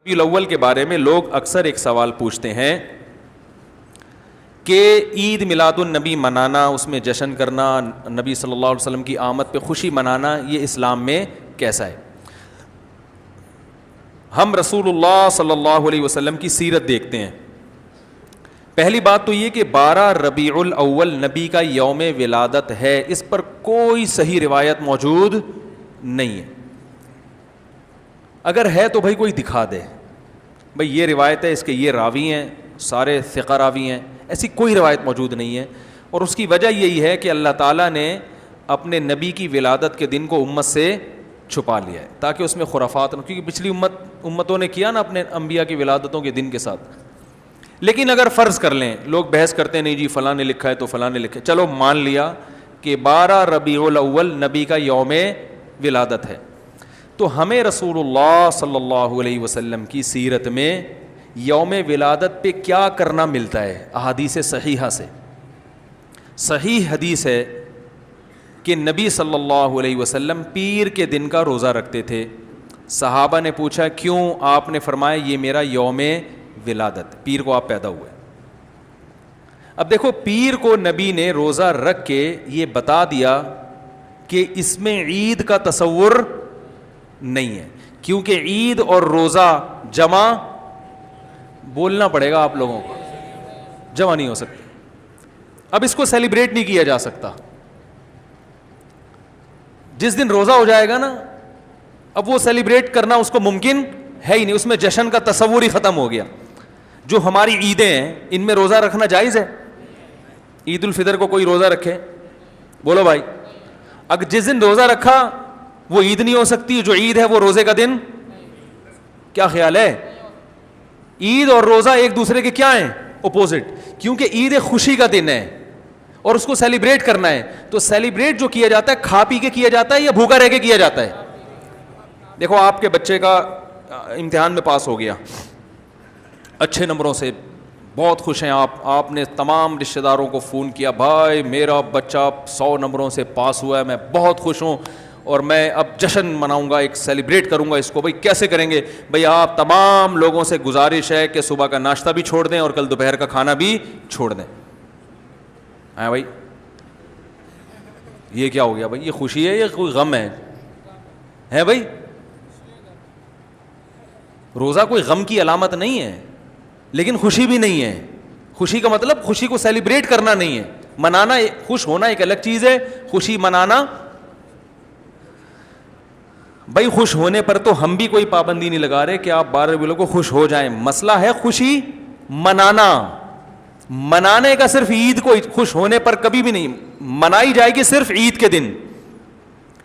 ربیع الاول کے بارے میں لوگ اکثر ایک سوال پوچھتے ہیں کہ عید میلاد النبی منانا، اس میں جشن کرنا، نبی صلی اللہ علیہ وسلم کی آمد پہ خوشی منانا، یہ اسلام میں کیسا ہے؟ ہم رسول اللہ صلی اللہ علیہ وسلم کی سیرت دیکھتے ہیں. پہلی بات تو یہ کہ 12 ربیع الاول نبی کا یوم ولادت ہے، اس پر کوئی صحیح روایت موجود نہیں ہے. اگر ہے تو بھائی کوئی دکھا دے، بھائی یہ روایت ہے، اس کے یہ راوی ہیں، سارے ثقہ راوی ہیں، ایسی کوئی روایت موجود نہیں ہے. اور اس کی وجہ یہی ہے کہ اللہ تعالیٰ نے اپنے نبی کی ولادت کے دن کو امت سے چھپا لیا ہے تاکہ اس میں خرافات نہ، کیونکہ پچھلی امتوں نے کیا نا اپنے انبیاء کی ولادتوں کے دن کے ساتھ. لیکن اگر فرض کر لیں، لوگ بحث کرتے ہیں نہیں جی فلاں نے لکھا ہے تو فلاں نے لکھا ہے، چلو مان لیا کہ 12 ربیع الاول نبی کا یوم ولادت ہے، تو ہمیں رسول اللہ صلی اللہ علیہ وسلم کی سیرت میں یوم ولادت پہ کیا کرنا ملتا ہے؟ احادیث صحیحہ سے صحیح حدیث ہے کہ نبی صلی اللہ علیہ وسلم پیر کے دن کا روزہ رکھتے تھے. صحابہ نے پوچھا کیوں؟ آپ نے فرمایا یہ میرا یوم ولادت، پیر کو آپ پیدا ہوئے. اب دیکھو، پیر کو نبی نے روزہ رکھ کے یہ بتا دیا کہ اس میں عید کا تصور نہیں ہے، کیونکہ عید اور روزہ جمع، بولنا پڑے گا آپ لوگوں کو، جمع نہیں ہو سکتے. اب اس کو سیلیبریٹ نہیں کیا جا سکتا. جس دن روزہ ہو جائے گا نا، اب وہ سیلیبریٹ کرنا اس کو ممکن ہے ہی نہیں، اس میں جشن کا تصور ہی ختم ہو گیا. جو ہماری عیدیں ہیں ان میں روزہ رکھنا جائز ہے؟ عید الفطر کو کوئی روزہ رکھے؟ بولو بھائی. اگر جس دن روزہ رکھا وہ عید نہیں ہو سکتی، جو عید ہے وہ روزے کا دن. کیا خیال ہے؟ عید اور روزہ ایک دوسرے کے کیا ہیں؟ اپوزٹ. کیونکہ عید ایک خوشی کا دن ہے اور اس کو سیلیبریٹ کرنا ہے. تو سیلیبریٹ جو کیا جاتا ہے کھا پی کے کیا جاتا ہے یا بھوکا رہ کے کیا جاتا ہے؟ دیکھو، آپ کے بچے کا امتحان میں پاس ہو گیا اچھے نمبروں سے، بہت خوش ہیں آپ نے تمام رشتہ داروں کو فون کیا، بھائی میرا بچہ 100 نمبروں سے پاس ہوا ہے، میں بہت خوش ہوں اور میں اب جشن مناؤں گا، ایک سیلیبریٹ کروں گا اس کو. بھائی کیسے کریں گے؟ بھائی آپ تمام لوگوں سے گزارش ہے کہ صبح کا ناشتہ بھی چھوڑ دیں اور کل دوپہر کا کھانا بھی چھوڑ دیں. ہاں بھائی، یہ کیا ہو گیا بھائی؟ یہ خوشی ہے یا کوئی غم ہے بھائی؟ روزہ کوئی غم کی علامت نہیں ہے، لیکن خوشی بھی نہیں ہے. خوشی کا مطلب خوشی کو سیلیبریٹ کرنا نہیں ہے، منانا. خوش ہونا ایک الگ چیز ہے، خوشی منانا. بھائی خوش ہونے پر تو ہم بھی کوئی پابندی نہیں لگا رہے کہ آپ 12 ربیع الاول کو خوش ہو جائیں. مسئلہ ہے خوشی منانا. منانے کا صرف عید کو خوش ہونے پر کبھی بھی نہیں منائی جائے گی، صرف عید کے دن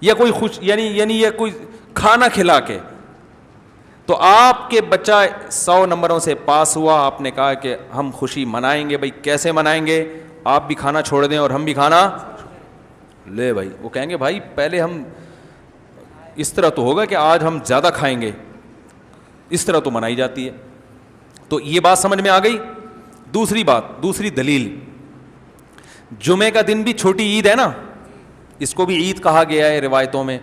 یا کوئی خوش یعنی یہ کوئی کھانا کھلا کے. تو آپ کے بچہ 100 نمبروں سے پاس ہوا، آپ نے کہا کہ ہم خوشی منائیں گے. بھائی کیسے منائیں گے؟ آپ بھی کھانا چھوڑ دیں اور ہم بھی کھانا لے. بھائی وہ کہیں گے بھائی پہلے ہم اس طرح تو ہوگا کہ آج ہم زیادہ کھائیں گے، اس طرح تو منائی جاتی ہے. تو یہ بات سمجھ میں آ گئی. دوسری بات، دوسری دلیل، جمعے کا دن بھی چھوٹی عید ہے نا، اس کو بھی عید کہا گیا ہے روایتوں میں.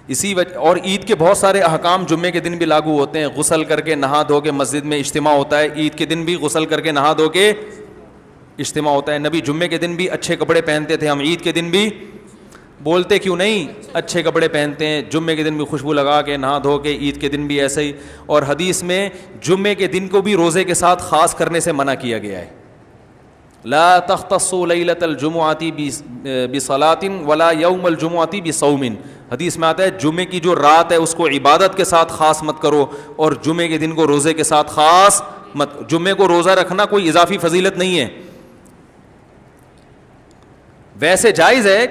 اسی وجہ، اور عید کے بہت سارے احکام جمعے کے دن بھی لاگو ہوتے ہیں. غسل کر کے نہا دھو کے مسجد میں اجتماع ہوتا ہے، عید کے دن بھی غسل کر کے نہا دھو کے اجتماع ہوتا ہے. نبی جمعے کے دن بھی اچھے کپڑے پہنتے تھے، ہم عید کے دن بھی بولتے کیوں نہیں اچھے کپڑے پہنتے ہیں؟ جمعے کے دن بھی خوشبو لگا کے نہا دھو کے، عید کے دن بھی ایسے ہی. اور حدیث میں جمعے کے دن کو بھی روزے کے ساتھ خاص کرنے سے منع کیا گیا ہے. لا تختصوا لیلۃ الجمعۃ بصلاۃ ولا یوم الجمعۃ بصوم. حدیث میں آتا ہے جمعے کی جو رات ہے اس کو عبادت کے ساتھ خاص مت کرو اور جمعے کے دن کو روزے کے ساتھ خاص مت. جمعے کو روزہ رکھنا کوئی اضافی فضیلت نہیں ہے. ویسے جائز ہے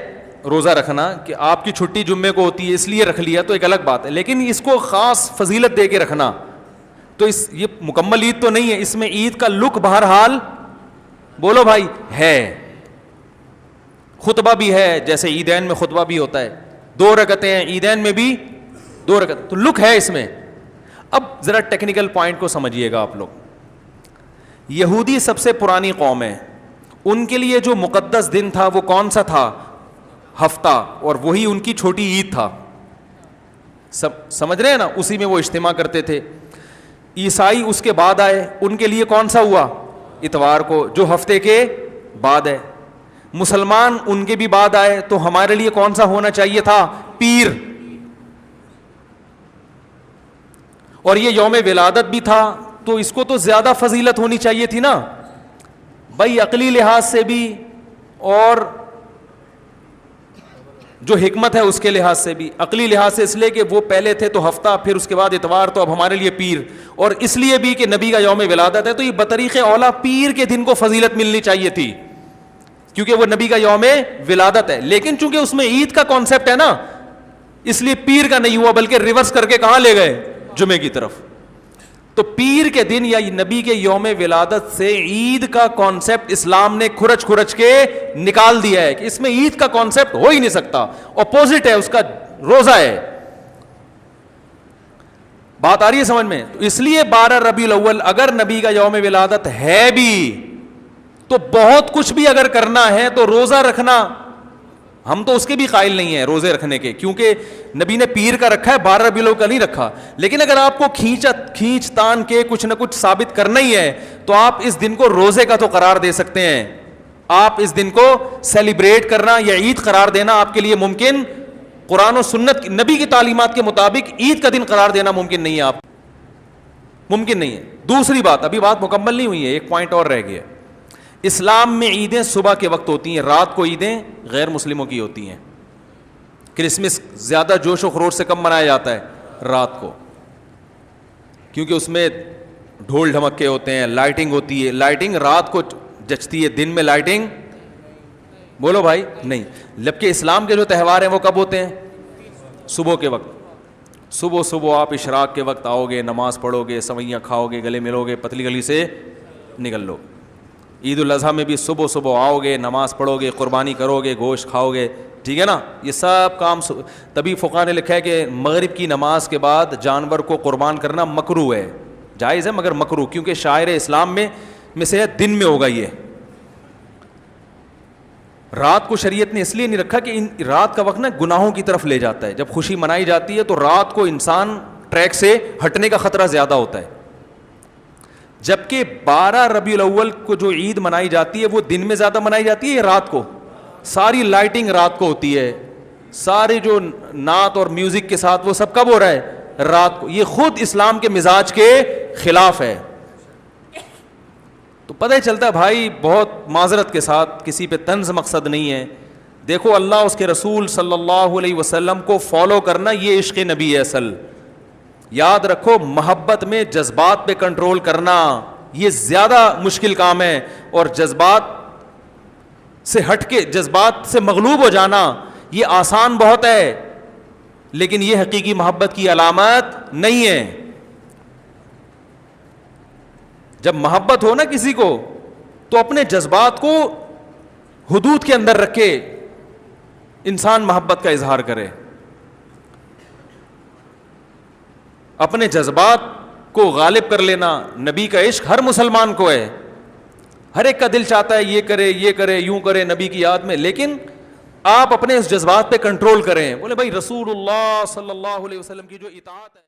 روزہ رکھنا کہ آپ کی چھٹی جمعے کو ہوتی ہے اس لیے رکھ لیا تو ایک الگ بات ہے، لیکن اس کو خاص فضیلت دے کے رکھنا تو یہ مکمل عید تو نہیں ہے. اس میں عید کا لک بہرحال بولو بھائی ہے. خطبہ بھی ہے، جیسے عیدین میں خطبہ بھی ہوتا ہے، 2 رکعتیں ہیں، عیدین میں بھی 2 رکعت، تو لک ہے اس میں. اب ذرا ٹیکنیکل پوائنٹ کو سمجھیے گا آپ لوگ. یہودی سب سے پرانی قوم ہے، ان کے لیے جو مقدس دن تھا وہ کون سا تھا؟ ہفتہ، اور وہی ان کی چھوٹی عید تھا. سب سمجھ رہے ہیں نا؟ اسی میں وہ اجتماع کرتے تھے. عیسائی اس کے بعد آئے, ان کے لیے کون سا ہوا؟ اتوار کو, جو ہفتے کے بعد ہے. مسلمان ان کے بھی بعد آئے, تو ہمارے لیے کون سا ہونا چاہیے تھا؟ پیر. اور یہ یوم ولادت بھی تھا, تو اس کو تو زیادہ فضیلت ہونی چاہیے تھی نا بھائی, عقلی لحاظ سے بھی اور جو حکمت ہے اس کے لحاظ سے بھی. عقلی لحاظ سے اس لیے کہ وہ پہلے تھے تو ہفتہ, پھر اس کے بعد اتوار, تو اب ہمارے لیے پیر. اور اس لیے بھی کہ نبی کا یوم ولادت ہے, تو یہ بطریق اولا پیر کے دن کو فضیلت ملنی چاہیے تھی, کیونکہ وہ نبی کا یوم ولادت ہے. لیکن چونکہ اس میں عید کا کانسیپٹ ہے نا, اس لیے پیر کا نہیں ہوا, بلکہ ریورس کر کے کہاں لے گئے؟ جمعے کی طرف. تو پیر کے دن یا نبی کے یوم ولادت سے عید کا کانسیپٹ اسلام نے کھرچ کھرچ کے نکال دیا ہے کہ اس میں عید کا کانسیپٹ ہو ہی نہیں سکتا, اپوزٹ ہے اس کا, روزہ ہے. بات آ رہی ہے سمجھ میں؟ تو اس لیے 12 ربیع الاول اگر نبی کا یوم ولادت ہے بھی, تو بہت کچھ بھی اگر کرنا ہے تو روزہ رکھنا, ہم تو اس کے بھی قائل نہیں ہیں روزے رکھنے کے, کیونکہ نبی نے پیر کا رکھا ہے, 12 ربیع الاول کا نہیں رکھا. لیکن اگر آپ کو کھینچ تان کے کچھ نہ کچھ ثابت کرنا ہی ہے, تو آپ اس دن کو روزے کا تو قرار دے سکتے ہیں. آپ اس دن کو سیلیبریٹ کرنا یا عید قرار دینا آپ کے لیے ممکن, قرآن و سنت نبی کی تعلیمات کے مطابق عید کا دن قرار دینا ممکن نہیں ہے, آپ ممکن نہیں ہے. دوسری بات, ابھی بات مکمل نہیں ہوئی ہے, ایک پوائنٹ اور رہ گیا. اسلام میں عیدیں صبح کے وقت ہوتی ہیں, رات کو عیدیں غیر مسلموں کی ہوتی ہیں. کرسمس زیادہ جوش و خروش سے کم منایا جاتا ہے رات کو, کیونکہ اس میں ڈھول ڈھمکے ہوتے ہیں, لائٹنگ ہوتی ہے. لائٹنگ رات کو جچتی ہے, دن میں لائٹنگ بولو بھائی نہیں. جبکہ اسلام کے جو تہوار ہیں وہ کب ہوتے ہیں؟ صبح کے وقت. صبح آپ اشراق کے وقت آؤ گے, نماز پڑھو گے, سوئیاں کھاؤ گے, گلے ملو گے, پتلی گلی سے نکل لو. عید الاضحیٰ میں بھی صبح آؤ گے, نماز پڑھو گے, قربانی کرو گے, گوشت کھاؤ گے, ٹھیک ہے نا. یہ سب کام تبھی فقہاء نے لکھا ہے کہ مغرب کی نماز کے بعد جانور کو قربان کرنا مکروہ ہے, جائز ہے مگر مکروہ, کیونکہ شاعر اسلام میں سے دن میں ہوگا. یہ رات کو شریعت نے اس لیے نہیں رکھا کہ رات کا وقت نا گناہوں کی طرف لے جاتا ہے. جب خوشی منائی جاتی ہے تو رات کو انسان ٹریک سے ہٹنے کا خطرہ زیادہ ہوتا ہے. جبکہ 12 ربیع الاول کو جو عید منائی جاتی ہے وہ دن میں زیادہ منائی جاتی ہے یا رات کو؟ ساری لائٹنگ رات کو ہوتی ہے, سارے جو نعت اور میوزک کے ساتھ وہ سب کب ہو رہا ہے؟ رات کو. یہ خود اسلام کے مزاج کے خلاف ہے. تو پتہ ہی چلتا ہے بھائی, بہت معذرت کے ساتھ, کسی پہ طنز مقصد نہیں ہے. دیکھو اللہ اس کے رسول صلی اللہ علیہ وسلم کو فالو کرنا یہ عشق نبی ہے اصل. یاد رکھو, محبت میں جذبات پہ کنٹرول کرنا یہ زیادہ مشکل کام ہے, اور جذبات سے ہٹ کے, جذبات سے مغلوب ہو جانا یہ آسان بہت ہے, لیکن یہ حقیقی محبت کی علامت نہیں ہے. جب محبت ہو نا کسی کو, تو اپنے جذبات کو حدود کے اندر رکھے انسان محبت کا اظہار کرے. اپنے جذبات کو غالب کر لینا, نبی کا عشق ہر مسلمان کو ہے, ہر ایک کا دل چاہتا ہے یہ کرے یوں کرے نبی کی یاد میں, لیکن آپ اپنے اس جذبات پہ کنٹرول کریں. بولے بھائی رسول اللہ صلی اللہ علیہ وسلم کی جو اطاعت ہے